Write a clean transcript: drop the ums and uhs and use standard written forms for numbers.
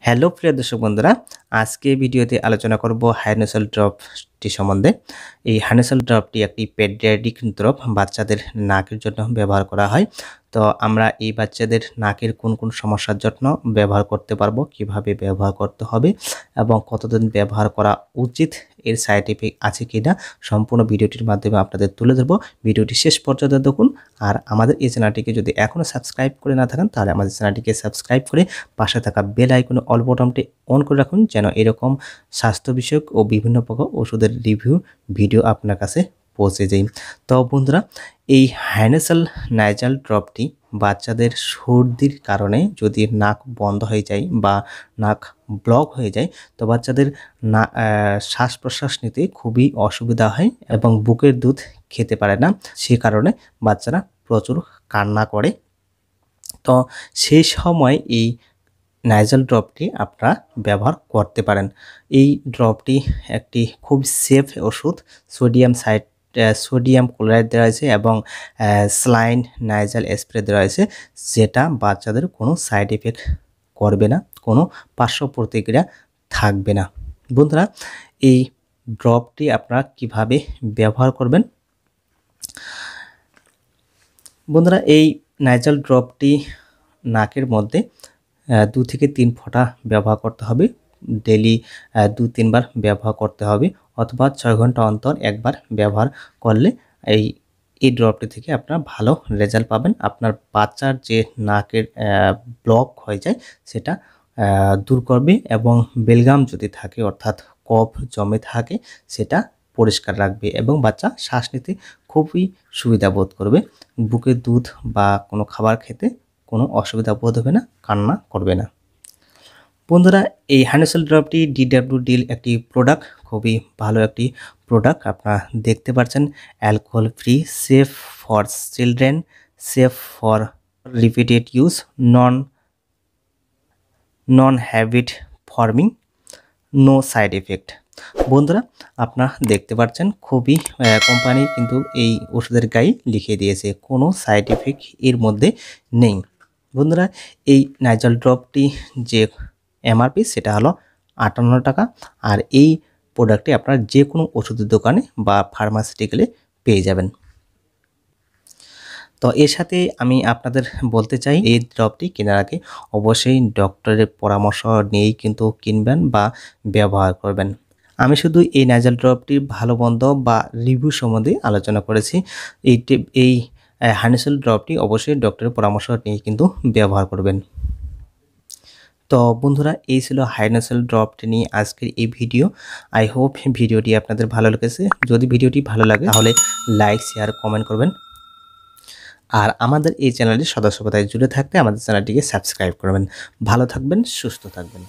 Hello প্রিয় দর্শক বন্ধুরা, আজকে ভিডিওতে আলোচনা করব হাইনাসাল ড্রপটি সম্বন্ধে। এই হাইনাসাল ড্রপটি একটি পেডিয়াট্রিক ড্রপ, বাচ্চাদের নাকের জন্য ব্যবহার করা হয়। তো আমরা এই বাচ্চাদের নাকের কোন কোন সমস্যার জন্য ব্যবহার করতে পারবো, কিভাবে ব্যবহার করতে হবে এবং কতদিন ব্যবহার করা উচিত, এর সাইড ইফেক্ট আছে কিনা সম্পূর্ণ ভিডিওটির মাধ্যমে আপনাদের তুলে ধরবো। ভিডিওটি শেষ পর্যন্ত দেখুন। আর আমাদের এই চ্যানেলটিকে যদি এখনও সাবস্ক্রাইব করে না থাকেন তাহলে আমাদের চ্যানেলটিকে সাবস্ক্রাইব করে পাশে থাকা বেল আইকনে অল বাটনটি অন করে রাখুন, যেন এরকম স্বাস্থ্য বিষয়ক ও বিভিন্ন প্রকার ওষুধের রিভিউ ভিডিও আপনার কাছে পৌঁছে যায়। তো বন্ধুরা, এই হাইনাসাল নাইজাল ড্রপটি বাচ্চাদের সর্দির কারণে যদি নাক বন্ধ হয়ে যায় বা নাক ব্লক হয়ে যায়, তো বাচ্চাদের শ্বাস প্রশ্বাস নিতে খুবই অসুবিধা হয় এবং বুকের দুধ খেতে পারে না। সে কারণে বাচ্চারা প্রচুর কান্না করে। তো সেই সময় এই নাইজাল ড্রপটি আপনারা ব্যবহার করতে পারেন। এই ড্রপটি একটি খুব সেফ ওষুধ। সোডিয়াম ক্লোরাইড দেওয়া হয়েছে এবং স্যালাইন নাইজাল স্প্রে দেওয়া হয়েছে, যেটা বাচ্চাদের কোনো সাইড এফেক্ট করবে না, কোনো পার্শ্ব প্রতিক্রিয়া থাকবে না। বন্ধুরা, এই ড্রপটি আপনারা কিভাবে ব্যবহার করবেন? বন্ধুরা, এই নাইজাল ড্রপটি নাকের মধ্যে 2 থেকে 3 ফোঁটা ব্যবহার করতে হবে। ডেলি 2-3 বার ব্যবহার করতে হবে, অথবা 6 ঘন্টা অন্তর একবার ব্যবহার করলে এই ড্রপটি থেকে আপনারা ভালো রেজাল্ট পাবেন। আপনার বাচ্চার যে নাকের ব্লক হয়ে যায় সেটা দূর করবে এবং বেলগাম যদি থাকে অর্থাৎ কফ জমে থাকে সেটা পরিষ্কার রাখবে এবং বাচ্চা শ্বাস নিতে খুবই সুবিধা বোধ করবে। বুকের দুধ বা কোনো খাবার খেতে কোনো অসুবিধা বোধ হবে না, কান্না করবে না। বন্ধুরা, এই হাইনাসাল ড্রপটি DWDL একটি প্রোডাক্ট, খুবই ভালো একটি প্রোডাক্ট। আপনারা দেখতে পাচ্ছেন, alcohol free, safe for children, safe for repeated use, non habit forming, no side effect. বন্ধুরা, আপনারা দেখতে পাচ্ছেন খুবই কোম্পানি কিন্তু এই ওষুধের গায়ে লিখে দিয়েছে, কোনো সাইড এফেক্ট এর মধ্যে নেই। বন্ধুরা, এই নাইজাল ড্রপটি যে এমআরপি সেটা হলো 58 টাকা, আর এই প্রোডাক্টটি আপনারা যে কোনো ওষুধের দোকানে বা ফার্মাসিউটিক্যালে পেয়ে যাবেন। তো এর সাথে আমি আপনাদের বলতে চাই, এই ড্রপটি কেনার আগে অবশ্যই ডক্টরের পরামর্শ নিয়েই কিন্তু কিনবেন বা ব্যবহার করবেন। আমি শুধু এই নাইজাল ড্রপটির ভালো মন্দ বা রিভিউ সম্বন্ধে আলোচনা করেছি। এই হাইনাসাল ড্রপটি অবশ্যই ডক্টরের পরামর্শ নিয়ে কিন্তু ব্যবহার করবেন। তো বন্ধুরা, এই ছিল হাইনাসাল ড্রপটি নিয়ে আজকের এই ভিডিও। আই হোপ ভিডিওটি আপনাদের ভালো লেগেছে। যদি ভিডিওটি ভালো লাগে তাহলে লাইক, শেয়ার, কমেন্ট করবেন। আর আমাদের এই চ্যানেলের সদস্যপদায় জুড়ে থাকতে আমাদের চ্যানেলটিকে সাবস্ক্রাইব করবেন। ভালো থাকবেন, সুস্থ থাকবেন।